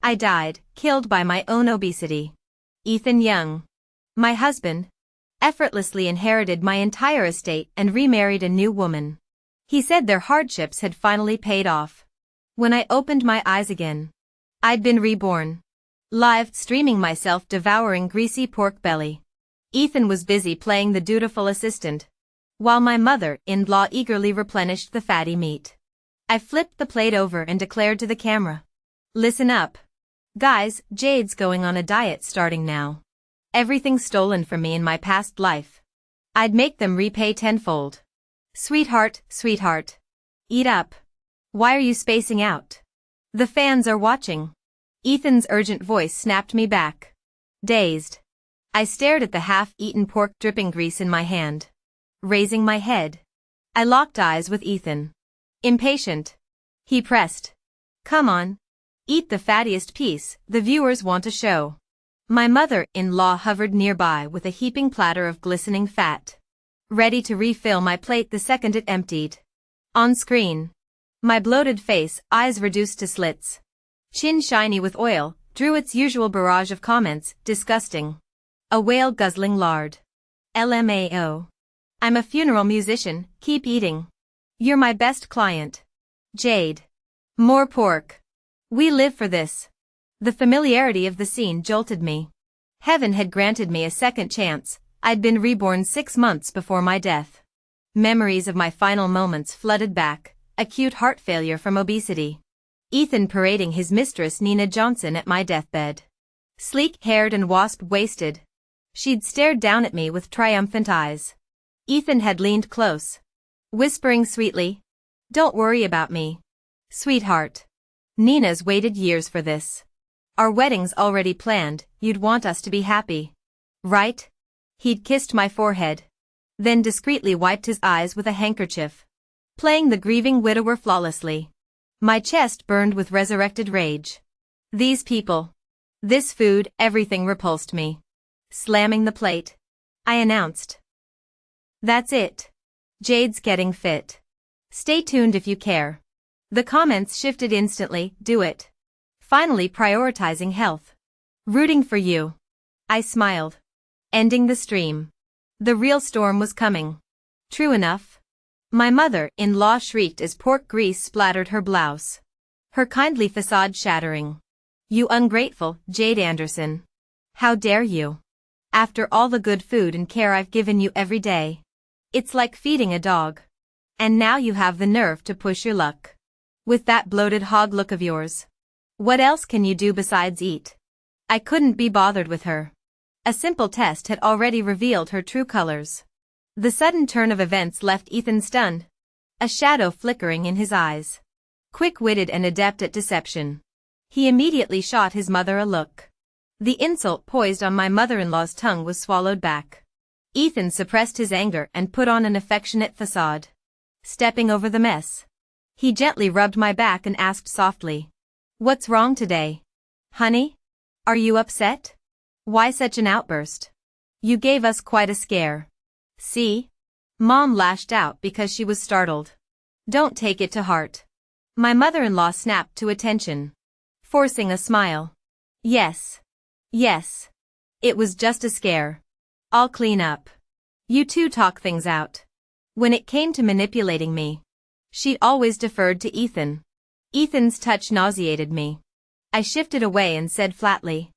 I died, killed by my own obesity. Ethan Young, my husband, effortlessly inherited my entire estate and remarried a new woman. He said their hardships had finally paid off. When I opened my eyes again, I'd been reborn. Live streaming myself devouring greasy pork belly. Ethan was busy playing the dutiful assistant, while my mother-in-law eagerly replenished the fatty meat. I flipped the plate over and declared to the camera, "Listen up. Guys, Jade's going on a diet starting now. Everything stolen from me in my past life, I'd make them repay tenfold. Sweetheart, sweetheart. Eat up. Why are you spacing out? The fans are watching." Ethan's urgent voice snapped me back. Dazed, I stared at the half-eaten pork dripping grease in my hand. Raising my head, I locked eyes with Ethan. Impatient, he pressed, "Come on. Eat the fattiest piece, the viewers want a show." My mother-in-law hovered nearby with a heaping platter of glistening fat, ready to refill my plate the second it emptied. On screen, my bloated face, eyes reduced to slits, chin shiny with oil, drew its usual barrage of comments, disgusting. A whale guzzling lard. LMAO. I'm a funeral musician, keep eating. You're my best client. Jade. More pork. We live for this. The familiarity of the scene jolted me. Heaven had granted me a second chance. I'd been reborn 6 months before my death. Memories of my final moments flooded back, acute heart failure from obesity. Ethan parading his mistress Nina Johnson at my deathbed. Sleek-haired and wasp-waisted. She'd stared down at me with triumphant eyes. Ethan had leaned close, whispering sweetly, "Don't worry about me, sweetheart. Nina's waited years for this. Our wedding's already planned, you'd want us to be happy. Right?" He'd kissed my forehead, then discreetly wiped his eyes with a handkerchief, playing the grieving widower flawlessly. My chest burned with resurrected rage. These people, this food, everything repulsed me. Slamming the plate, I announced, "That's it. Jade's getting fit. Stay tuned if you care." The comments shifted instantly, "Do it. Finally prioritizing health. Rooting for you." I smiled. Ending the stream. The real storm was coming. True enough. My mother-in-law shrieked as pork grease splattered her blouse, her kindly facade shattering. "You ungrateful, Jade Anderson. How dare you? After all the good food and care I've given you every day. It's like feeding a dog. And now you have the nerve to push your luck. With that bloated hog look of yours. What else can you do besides eat?" I couldn't be bothered with her. A simple test had already revealed her true colors. The sudden turn of events left Ethan stunned, a shadow flickering in his eyes. Quick-witted and adept at deception, he immediately shot his mother a look. The insult poised on my mother-in-law's tongue was swallowed back. Ethan suppressed his anger and put on an affectionate facade. Stepping over the mess, he gently rubbed my back and asked softly, "What's wrong today? Honey? Are you upset? Why such an outburst? You gave us quite a scare." "See?" Mom lashed out because she was startled. "Don't take it to heart." My mother-in-law snapped to attention, forcing a smile. Yes. Yes. It was just a scare. I'll clean up. You two talk things out." When it came to manipulating me, she'd always deferred to Ethan. Ethan's touch nauseated me. I shifted away and said flatly,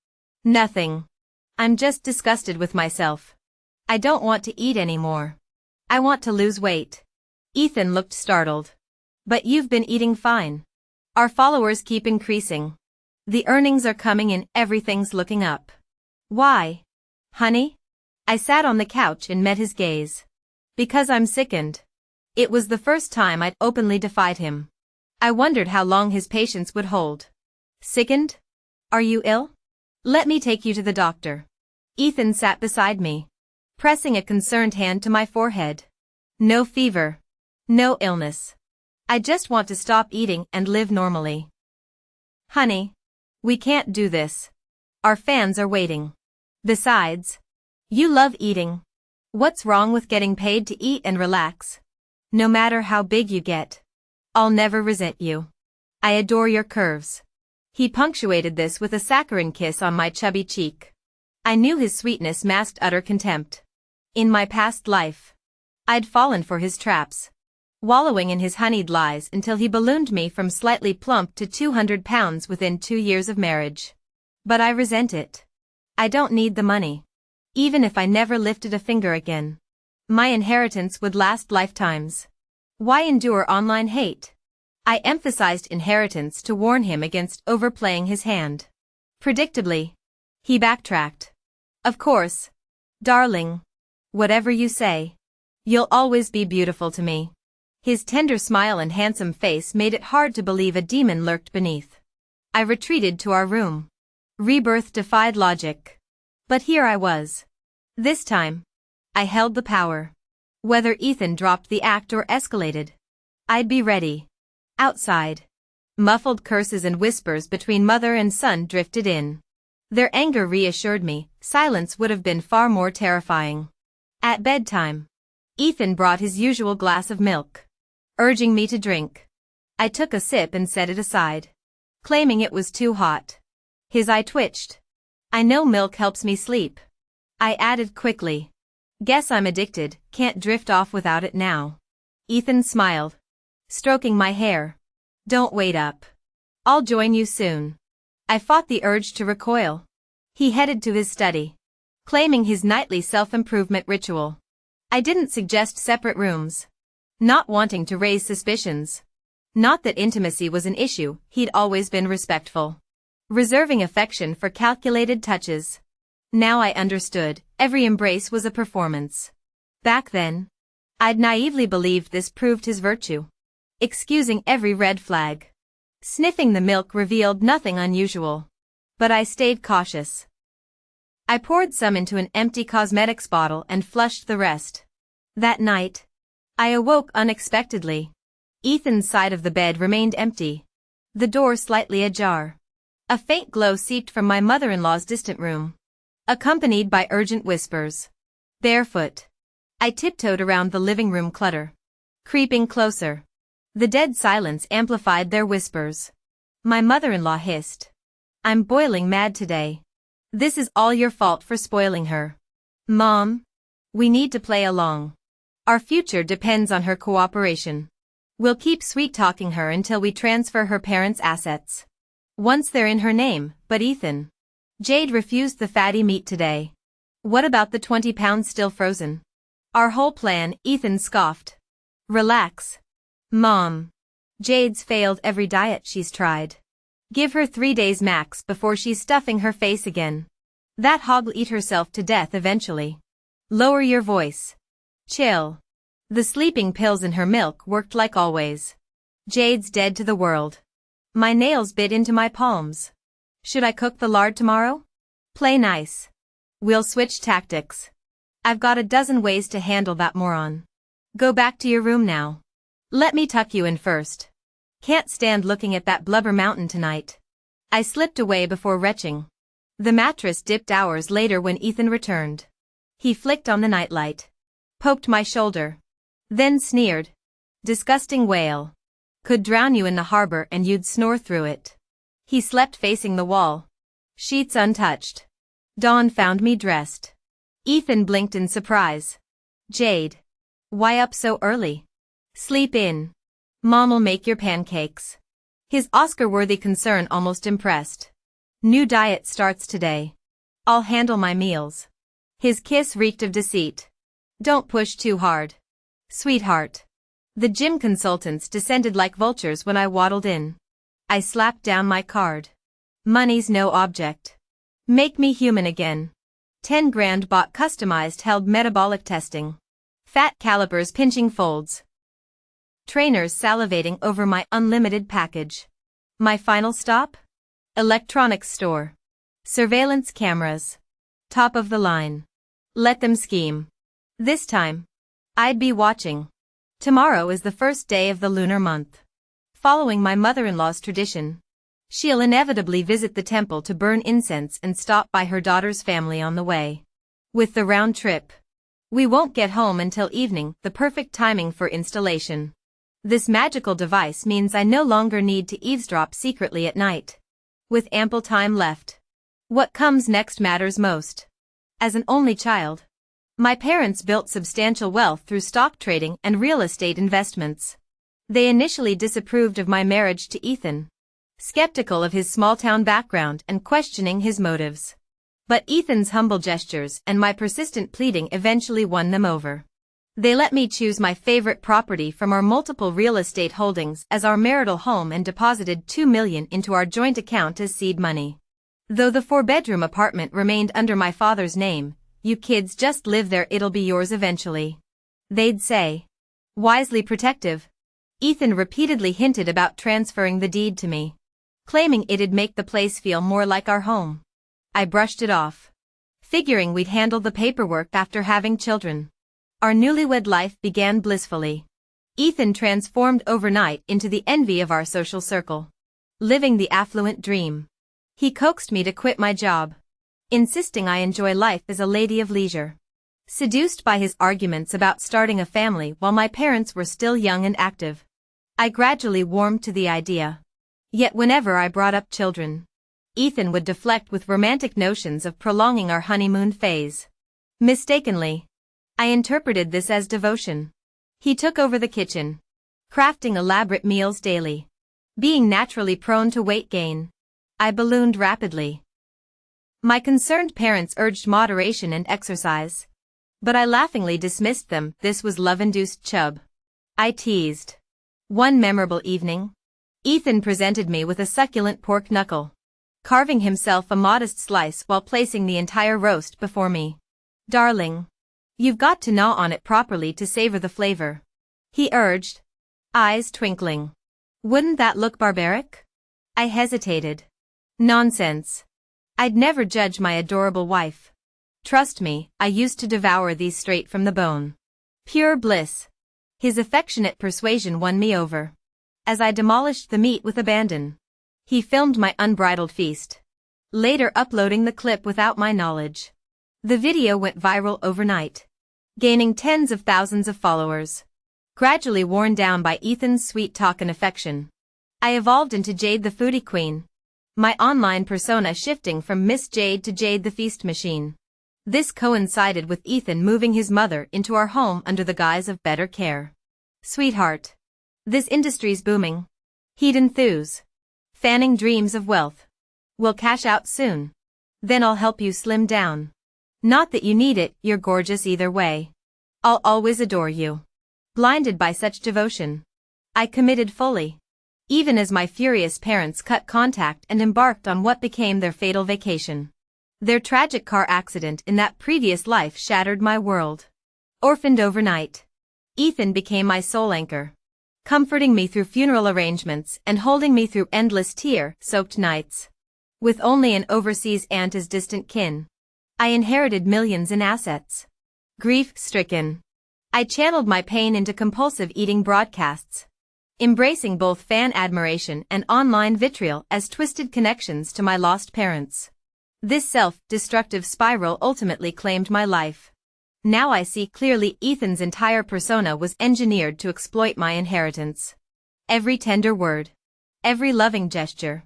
"Nothing. I'm just disgusted with myself. I don't want to eat anymore. I want to lose weight." Ethan looked startled. "But you've been eating fine. Our followers keep increasing. The earnings are coming in, everything's looking up. Why? Honey?" I sat on the couch and met his gaze. "Because I'm sickened." It was the first time I'd openly defied him. I wondered how long his patience would hold. "Sickened? Are you ill? Let me take you to the doctor." Ethan sat beside me, pressing a concerned hand to my forehead. "No fever. No illness. I just want to stop eating and live normally." "Honey, we can't do this. Our fans are waiting. Besides, you love eating. What's wrong with getting paid to eat and relax? No matter how big you get, I'll never resent you. I adore your curves. He punctuated this with a saccharine kiss on my chubby cheek. I knew his sweetness masked utter contempt. In my past life, I'd fallen for his traps, wallowing in his honeyed lies until he ballooned me from slightly plump to 200 pounds within 2 years of marriage. But I resent it. I don't need the money. Even if I never lifted a finger again, my inheritance would last lifetimes. Why endure online hate? I emphasized inheritance to warn him against overplaying his hand. Predictably, he backtracked. Of course, darling. Whatever you say. You'll always be beautiful to me. His tender smile and handsome face made it hard to believe a demon lurked beneath. I retreated to our room. Rebirth defied logic. But here I was. This time, I held the power. Whether Ethan dropped the act or escalated, I'd be ready. Outside, muffled curses and whispers between mother and son drifted in. Their anger reassured me, silence would have been far more terrifying. At bedtime, Ethan brought his usual glass of milk, urging me to drink. I took a sip and set it aside, claiming it was too hot. His eye twitched. I know milk helps me sleep. I added quickly. Guess I'm addicted, can't drift off without it now. Ethan smiled, stroking my hair. Don't wait up. I'll join you soon. I fought the urge to recoil. He headed to his study, claiming his nightly self-improvement ritual. I didn't suggest separate rooms, not wanting to raise suspicions. Not that intimacy was an issue, he'd always been respectful, reserving affection for calculated touches. Now I understood, every embrace was a performance. Back then, I'd naively believed this proved his virtue, excusing every red flag. Sniffing the milk revealed nothing unusual. But I stayed cautious. I poured some into an empty cosmetics bottle and flushed the rest. That night, I awoke unexpectedly. Ethan's side of the bed remained empty, the door slightly ajar. A faint glow seeped from my mother-in-law's distant room, accompanied by urgent whispers. Barefoot, I tiptoed around the living room clutter, creeping closer. The dead silence amplified their whispers. My mother-in-law hissed. I'm boiling mad today. This is all your fault for spoiling her. Mom, we need to play along. Our future depends on her cooperation. We'll keep sweet-talking her until we transfer her parents' assets. Once they're in her name, but Ethan. Jade refused the fatty meat today. What about the 20 pounds still frozen? Our whole plan, Ethan scoffed. Relax. Mom. Jade's failed every diet she's tried. Give her 3 days max before she's stuffing her face again. That hog'll eat herself to death eventually. Lower your voice. Chill. The sleeping pills in her milk worked like always. Jade's dead to the world. My nails bit into my palms. Should I cook the lard tomorrow? Play nice. We'll switch tactics. I've got a dozen ways to handle that moron. Go back to your room now. Let me tuck you in first. Can't stand looking at that blubber mountain tonight. I slipped away before retching. The mattress dipped hours later when Ethan returned. He flicked on the nightlight, poked my shoulder, then sneered. Disgusting whale. Could drown you in the harbor and you'd snore through it. He slept facing the wall, sheets untouched. Dawn found me dressed. Ethan blinked in surprise. Jade. Why up so early? Sleep in. Mom'll make your pancakes. His Oscar-worthy concern almost impressed. New diet starts today. I'll handle my meals. His kiss reeked of deceit. Don't push too hard. Sweetheart. The gym consultants descended like vultures when I waddled in. I slapped down my card. Money's no object. Make me human again. 10 grand bought customized held metabolic testing. Fat calipers pinching folds. Trainers salivating over my unlimited package. My final stop? Electronics store. Surveillance cameras. Top of the line. Let them scheme. This time, I'd be watching. Tomorrow is the first day of the lunar month. Following my mother-in-law's tradition, she'll inevitably visit the temple to burn incense and stop by her daughter's family on the way. With the round trip, we won't get home until evening, the perfect timing for installation. This magical device means I no longer need to eavesdrop secretly at night. with ample time left. What comes next matters most. As an only child, my parents built substantial wealth through stock trading and real estate investments. They initially disapproved of my marriage to Ethan, skeptical of his small-town background and questioning his motives. But Ethan's humble gestures and my persistent pleading eventually won them over. They let me choose my favorite property from our multiple real estate holdings as our marital home and deposited $2 million into our joint account as seed money. Though the 4-bedroom apartment remained under my father's name, "You kids just live there, it'll be yours eventually," they'd say. Wisely protective, Ethan repeatedly hinted about transferring the deed to me, claiming it'd make the place feel more like our home. I brushed it off, figuring we'd handle the paperwork after having children. Our newlywed life began blissfully. Ethan transformed overnight into the envy of our social circle, living the affluent dream. He coaxed me to quit my job, insisting I enjoy life as a lady of leisure. Seduced by his arguments about starting a family while my parents were still young and active, I gradually warmed to the idea. Yet whenever I brought up children, Ethan would deflect with romantic notions of prolonging our honeymoon phase. Mistakenly, I interpreted this as devotion. He took over the kitchen, crafting elaborate meals daily. Being naturally prone to weight gain, I ballooned rapidly. My concerned parents urged moderation and exercise, but I laughingly dismissed them. This was love-induced chub, I teased. One memorable evening, Ethan presented me with a succulent pork knuckle, carving himself a modest slice while placing the entire roast before me. "Darling, you've got to gnaw on it properly to savor the flavor," he urged, eyes twinkling. "Wouldn't that look barbaric?" I hesitated. Nonsense. I'd never judge my adorable wife. Trust me, I used to devour these straight from the bone. Pure bliss. His affectionate persuasion won me over. As I demolished the meat with abandon, he filmed my unbridled feast, later uploading the clip without my knowledge. The video went viral overnight, gaining tens of thousands of followers. Gradually worn down by Ethan's sweet talk and affection, I evolved into Jade the foodie queen, my online persona shifting from Miss Jade to Jade the feast machine. This coincided with Ethan moving his mother into our home under the guise of better care. "Sweetheart, this industry's booming," he'd enthuse, fanning dreams of wealth. "We'll cash out soon. Then I'll help you slim down. Not that you need it, you're gorgeous either way. I'll always adore you." Blinded by such devotion, I committed fully, even as my furious parents cut contact and embarked on what became their fatal vacation. Their tragic car accident in that previous life shattered my world. Orphaned overnight, Ethan became my sole anchor, comforting me through funeral arrangements and holding me through endless tear-soaked nights. With only an overseas aunt as distant kin, I inherited millions in assets. Grief-stricken, I channeled my pain into compulsive eating broadcasts, embracing both fan admiration and online vitriol as twisted connections to my lost parents. This self-destructive spiral ultimately claimed my life. Now I see clearly Ethan's entire persona was engineered to exploit my inheritance. Every tender word, every loving gesture,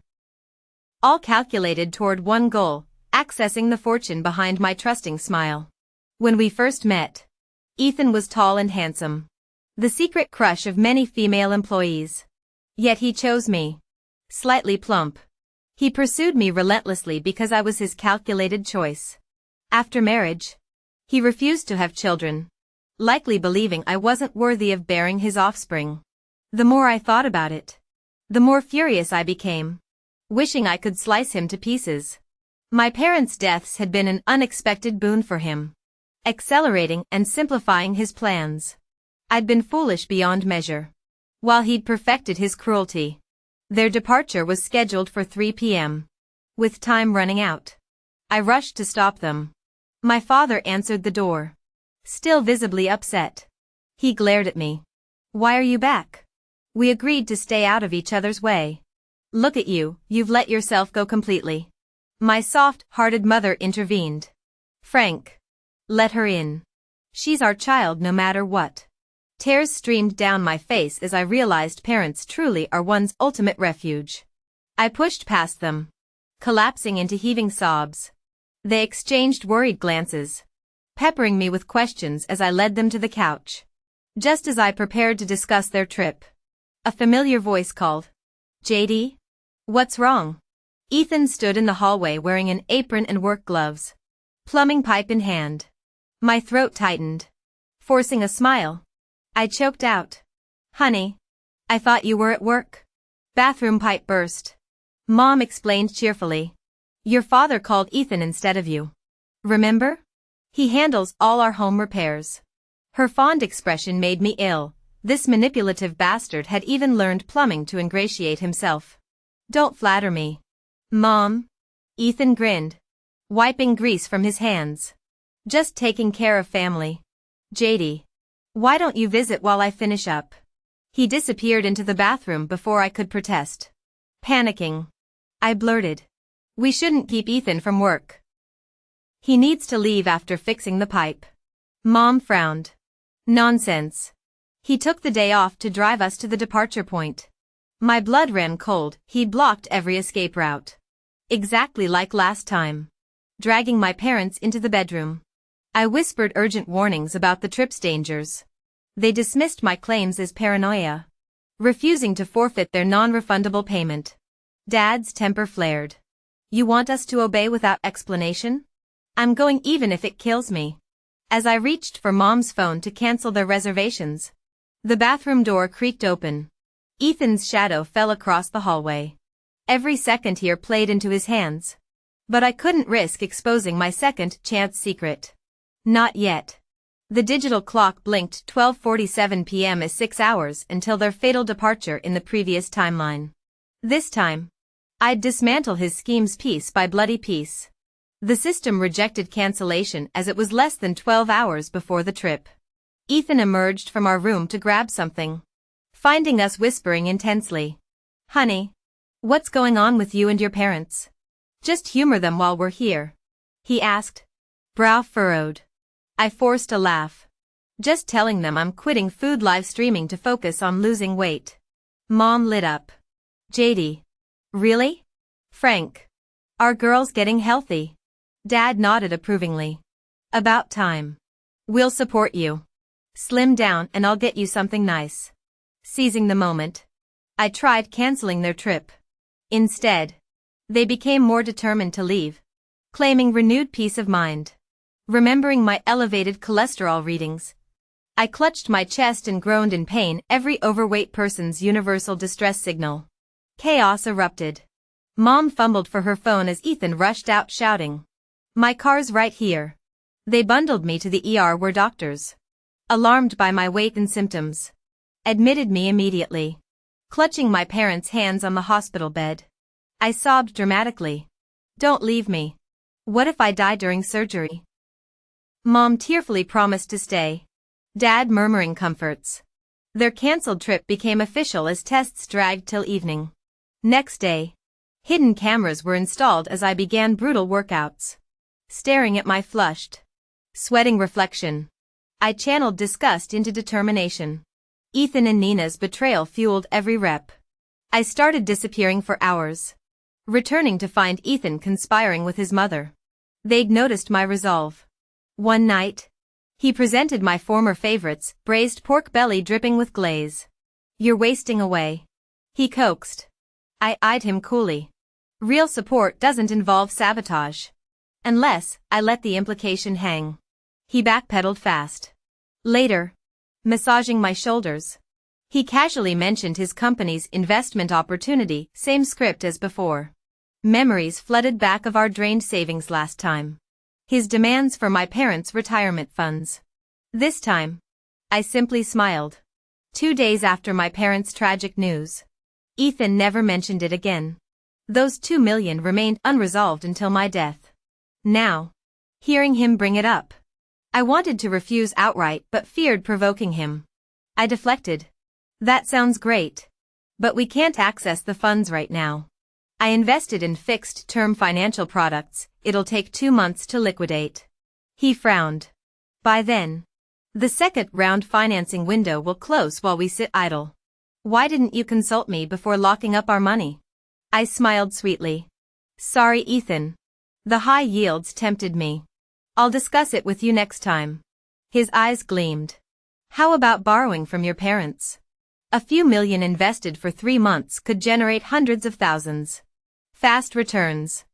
all calculated toward one goal, accessing the fortune behind my trusting smile. When we first met, Ethan was tall and handsome, the secret crush of many female employees. Yet he chose me. Slightly plump, he pursued me relentlessly because I was his calculated choice. After marriage, he refused to have children, likely believing I wasn't worthy of bearing his offspring. The more I thought about it, the more furious I became, wishing I could slice him to pieces. My parents' deaths had been an unexpected boon for him, accelerating and simplifying his plans. I'd been foolish beyond measure, while he'd perfected his cruelty. Their departure was scheduled for 3 p.m. With time running out, I rushed to stop them. My father answered the door, still visibly upset. He glared at me. "Why are you back? We agreed to stay out of each other's way. Look at you, you've let yourself go completely." My soft-hearted mother intervened. "Frank, let her in. She's our child no matter what." Tears streamed down my face as I realized parents truly are one's ultimate refuge. I pushed past them, collapsing into heaving sobs. They exchanged worried glances, peppering me with questions as I led them to the couch. Just as I prepared to discuss their trip, a familiar voice called, "Jade? What's wrong?" Ethan stood in the hallway wearing an apron and work gloves, plumbing pipe in hand. My throat tightened, forcing a smile. I choked out, "Honey, I thought you were at work." Bathroom pipe burst. Mom explained cheerfully. "Your father called Ethan instead of you. Remember? He handles all our home repairs." Her fond expression made me ill. This manipulative bastard had even learned plumbing to ingratiate himself. "Don't flatter me, Mom." Ethan grinned, wiping grease from his hands. "Just taking care of family." "Jade, why don't you visit while I finish up?" He disappeared into the bathroom before I could protest. Panicking, I blurted, "We shouldn't keep Ethan from work. He needs to leave after fixing the pipe." Mom frowned. "Nonsense. He took the day off to drive us to the departure point." My blood ran cold. He blocked every escape route. Exactly like last time. Dragging my parents into the bedroom, I whispered urgent warnings about the trip's dangers. They dismissed my claims as paranoia, refusing to forfeit their non-refundable payment. Dad's temper flared. "You want us to obey without explanation? I'm going even if it kills me." As I reached for Mom's phone to cancel their reservations, the bathroom door creaked open. Ethan's shadow fell across the hallway. Every second here played into his hands. But I couldn't risk exposing my second chance secret. Not yet. The digital clock blinked 12:47 p.m. as 6 hours until their fatal departure in the previous timeline. This time, I'd dismantle his schemes piece by bloody piece. The system rejected cancellation as it was less than 12 hours before the trip. Ethan emerged from our room to grab something, finding us whispering intensely. "Honey, what's going on with you and your parents? Just humor them while we're here," he asked, brow furrowed. I forced a laugh. "Just telling them I'm quitting food live streaming to focus on losing weight." Mom lit up. "Jade, really? Frank, our girl's getting healthy." Dad nodded approvingly. "About time. We'll support you. Slim down and I'll get you something nice." Seizing the moment, I tried canceling their trip. Instead, they became more determined to leave, claiming renewed peace of mind. Remembering my elevated cholesterol readings, I clutched my chest and groaned in pain, every overweight person's universal distress signal. Chaos erupted. Mom fumbled for her phone as Ethan rushed out shouting, "My car's right here." They bundled me to the ER where doctors, alarmed by my weight and symptoms, admitted me immediately. Clutching my parents' hands on the hospital bed, I sobbed dramatically. "Don't leave me. What if I die during surgery?" Mom tearfully promised to stay. Dad murmuring comforts. Their cancelled trip became official as tests dragged till evening. Next day, hidden cameras were installed as I began brutal workouts. Staring at my flushed, sweating reflection, I channeled disgust into determination. Ethan and Nina's betrayal fueled every rep. I started disappearing for hours, returning to find Ethan conspiring with his mother. They'd noticed my resolve. One night, he presented my former favorites, braised pork belly dripping with glaze. "You're wasting away," he coaxed. I eyed him coolly. Real support doesn't involve sabotage. Unless I let the implication hang. He backpedaled fast. Later, massaging my shoulders, he casually mentioned his company's investment opportunity, same script as before. Memories flooded back of our drained savings last time. His demands for my parents' retirement funds. This time, I simply smiled. 2 days after my parents' tragic news, Ethan never mentioned it again. Those $2 million remained unresolved until my death. Now, hearing him bring it up, I wanted to refuse outright but feared provoking him. I deflected. "That sounds great. But we can't access the funds right now. I invested in fixed-term financial products, it'll take 2 months to liquidate." He frowned. "By then, the second-round financing window will close while we sit idle. Why didn't you consult me before locking up our money?" I smiled sweetly. Sorry, Ethan. The high yields tempted me. I'll discuss it with you next time. His eyes gleamed. How about borrowing from your parents? A few million invested for 3 months could generate hundreds of thousands. Fast returns.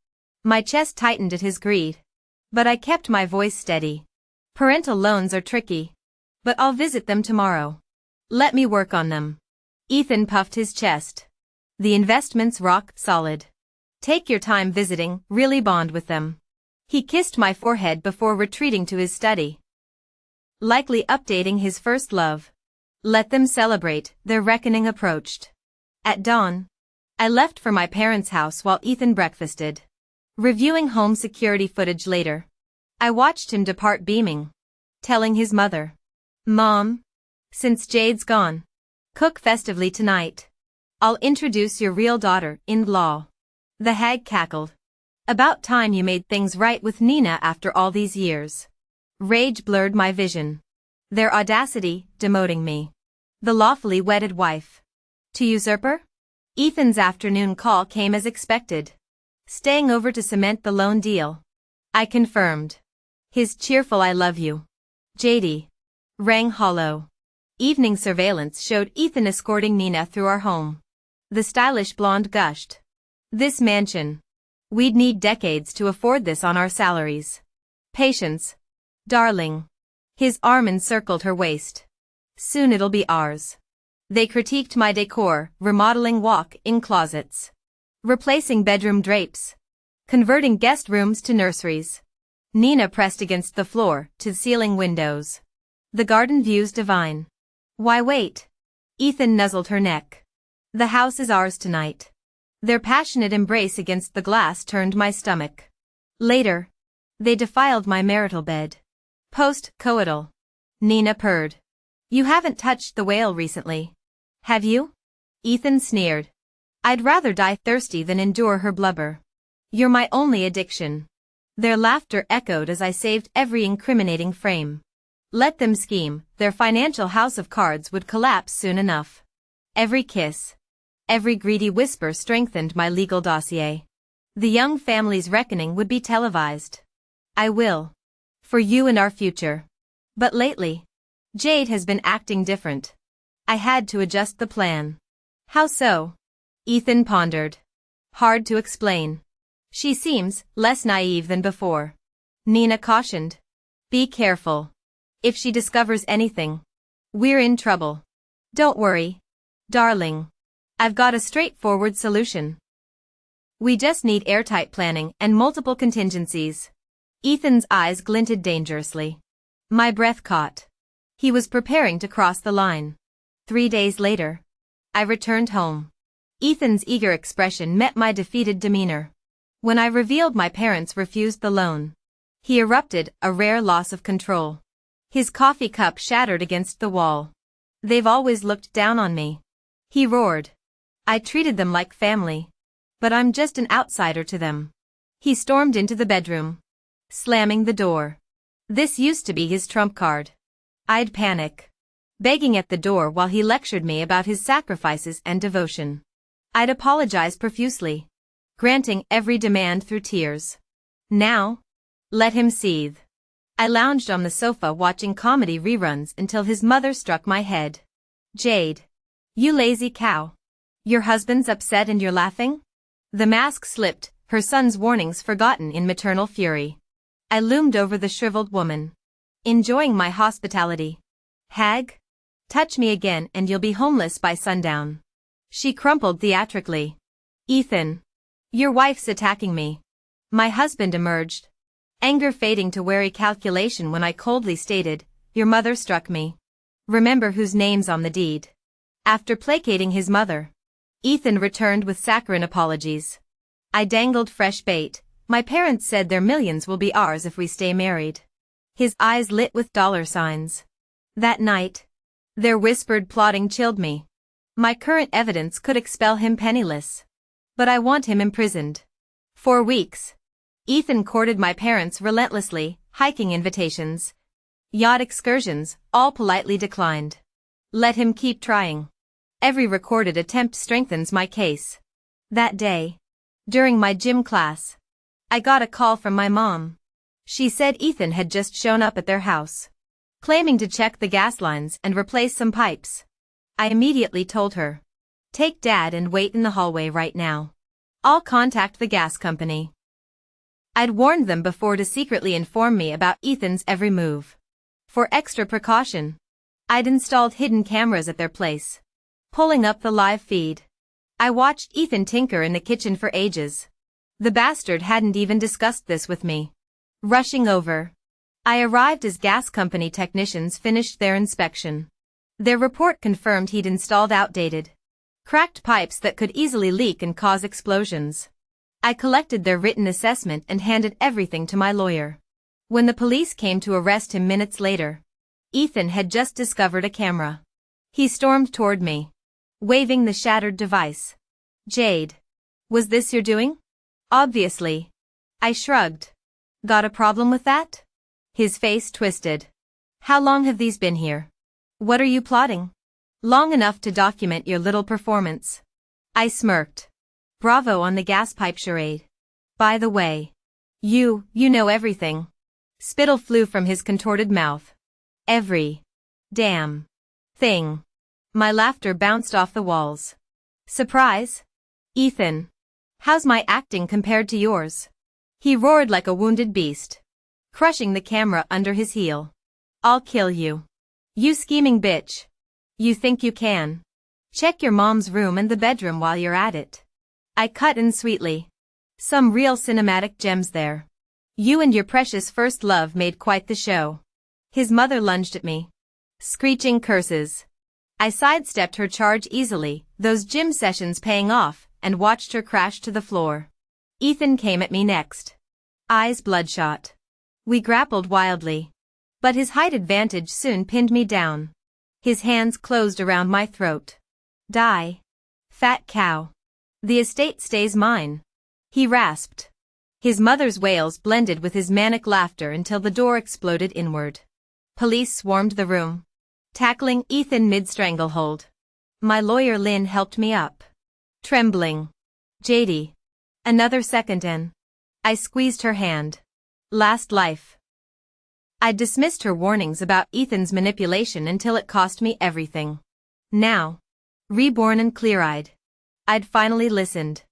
My chest tightened at his greed. But I kept my voice steady. Parental loans are tricky. But I'll visit them tomorrow. Let me work on them. Ethan puffed his chest. The investment's rock solid. Take your time visiting, really bond with them. He kissed my forehead before retreating to his study. Likely updating his first love. Let them celebrate, their reckoning approached. At dawn, I left for my parents' house while Ethan breakfasted. Reviewing home security footage later, I watched him depart beaming, telling his mother, "Mom, since Jade's gone, cook festively tonight. I'll introduce your real daughter-in-law." The hag cackled. About time you made things right with Nina after all these years. Rage blurred my vision. Their audacity, demoting me. The lawfully wedded wife. To usurper? Ethan's afternoon call came as expected. Staying over to cement the loan deal. I confirmed. His cheerful "I love you, Jade" rang hollow. Evening surveillance showed Ethan escorting Nina through our home. The stylish blonde gushed. This mansion. We'd need decades to afford this on our salaries. Patience, darling. His arm encircled her waist. Soon it'll be ours. They critiqued my decor, remodeling walk-in closets. Replacing bedroom drapes. Converting guest rooms to nurseries. Nina pressed against the floor to ceiling windows. The garden view's divine. Why wait? Ethan nuzzled her neck. The house is ours tonight. Their passionate embrace against the glass turned my stomach. Later, they defiled my marital bed. Post-coital. Nina purred. You haven't touched the whale recently. Have you? Ethan sneered. I'd rather die thirsty than endure her blubber. You're my only addiction. Their laughter echoed as I saved every incriminating frame. Let them scheme, their financial house of cards would collapse soon enough. Every kiss. Every greedy whisper strengthened my legal dossier. The young family's reckoning would be televised. I will. For you and our future. But lately, Jade has been acting different. I had to adjust the plan. How so? Ethan pondered. Hard to explain. She seems less naive than before. Nina cautioned. Be careful. If she discovers anything, we're in trouble. Don't worry, darling. I've got a straightforward solution. We just need airtight planning and multiple contingencies. Ethan's eyes glinted dangerously. My breath caught. He was preparing to cross the line. 3 days later, I returned home. Ethan's eager expression met my defeated demeanor. When I revealed my parents refused the loan, he erupted, a rare loss of control. His coffee cup shattered against the wall. They've always looked down on me. He roared. I treated them like family. But I'm just an outsider to them. He stormed into the bedroom, slamming the door. This used to be his trump card. I'd panic, begging at the door while he lectured me about his sacrifices and devotion. I'd apologize profusely, granting every demand through tears. Now, let him seethe. I lounged on the sofa watching comedy reruns until his mother struck my head. Jade. You lazy cow. Your husband's upset and you're laughing? The mask slipped, her son's warnings forgotten in maternal fury. I loomed over the shriveled woman, enjoying my hospitality. Hag? Touch me again and you'll be homeless by sundown. She crumpled theatrically. Ethan. Your wife's attacking me. My husband emerged, anger fading to wary calculation when I coldly stated, your mother struck me. Remember whose name's on the deed. After placating his mother, Ethan returned with saccharine apologies. I dangled fresh bait. My parents said their millions will be ours if we stay married. His eyes lit with dollar signs. That night, their whispered plotting chilled me. My current evidence could expel him penniless. But I want him imprisoned. For weeks, Ethan courted my parents relentlessly, hiking invitations, yacht excursions, all politely declined. Let him keep trying. Every recorded attempt strengthens my case. That day, During my gym class, I got a call from my mom. She said Ethan had just shown up at their house, claiming to check the gas lines and replace some pipes. I immediately told her, "Take Dad and wait in the hallway right now. I'll contact the gas company." I'd warned them before to secretly inform me about Ethan's every move. For extra precaution, I'd installed hidden cameras at their place, pulling up the live feed. I watched Ethan tinker in the kitchen for ages. The bastard hadn't even discussed this with me. Rushing over, I arrived as gas company technicians finished their inspection. Their report confirmed he'd installed outdated, cracked pipes that could easily leak and cause explosions. I collected their written assessment and handed everything to my lawyer. When the police came to arrest him minutes later, Ethan had just discovered a camera. He stormed toward me, waving the shattered device. "Jade, was this your doing?" "Obviously." I shrugged. "Got a problem with that?" His face twisted. "How long have these been here? What are you plotting?" "Long enough to document your little performance." I smirked. "Bravo on the gas pipe charade. By the way, you know everything." Spittle flew from his contorted mouth. "Every damn thing." My laughter bounced off the walls. "Surprise? Ethan, how's my acting compared to yours?" He roared like a wounded beast, crushing the camera under his heel. "I'll kill you. You scheming bitch. You think you can? Check your mom's room and the bedroom while you're at it." I cut in sweetly. Some real cinematic gems there. "You and your precious first love made quite the show." His mother lunged at me, screeching curses. I sidestepped her charge easily, those gym sessions paying off, and watched her crash to the floor. Ethan came at me next, eyes bloodshot. We grappled wildly, but his height advantage soon pinned me down. His hands closed around my throat. "Die, fat cow. The estate stays mine," he rasped. His mother's wails blended with his manic laughter until the door exploded inward. Police swarmed the room, tackling Ethan mid-stranglehold. My lawyer Lynn helped me up, trembling. "Jade, another second and..." I squeezed her hand. "Last life." I dismissed her warnings about Ethan's manipulation until it cost me everything. Now, reborn and clear-eyed, I'd finally listened.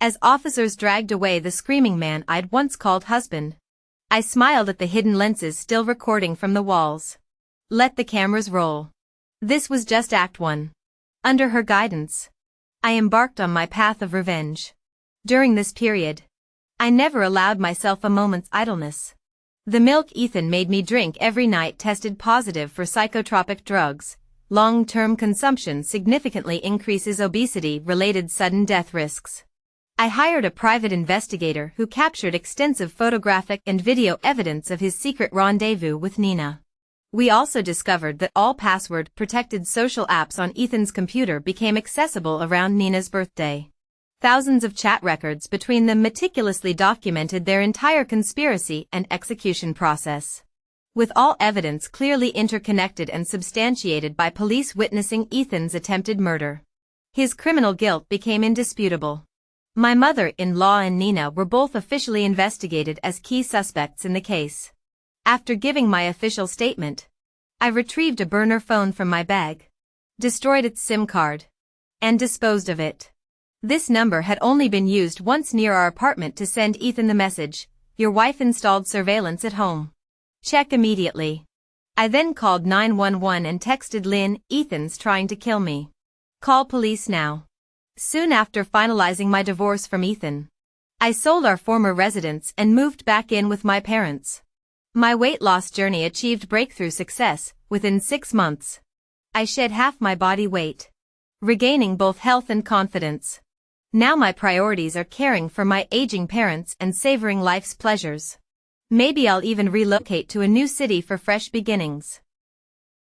As officers dragged away the screaming man I'd once called husband, I smiled at the hidden lenses still recording from the walls. Let the cameras roll. This was just Act 1. Under her guidance, I embarked on my path of revenge. During this period, I never allowed myself a moment's idleness. The milk Ethan made me drink every night tested positive for psychotropic drugs. Long-term consumption significantly increases obesity-related sudden death risks. I hired a private investigator who captured extensive photographic and video evidence of his secret rendezvous with Nina. We also discovered that all password-protected social apps on Ethan's computer became accessible around Nina's birthday. Thousands of chat records between them meticulously documented their entire conspiracy and execution process, with all evidence clearly interconnected and substantiated by police witnessing Ethan's attempted murder. His criminal guilt became indisputable. My mother-in-law and Nina were both officially investigated as key suspects in the case. After giving my official statement, I retrieved a burner phone from my bag, destroyed its SIM card, and disposed of it. This number had only been used once near our apartment to send Ethan the message, "Your wife installed surveillance at home. Check immediately." I then called 911 and texted Lynn, "Ethan's trying to kill me. Call police now." Soon after finalizing my divorce from Ethan, I sold our former residence and moved back in with my parents. My weight loss journey achieved breakthrough success. Within 6 months, I shed half my body weight, regaining both health and confidence. Now my priorities are caring for my aging parents and savoring life's pleasures. Maybe I'll even relocate to a new city for fresh beginnings.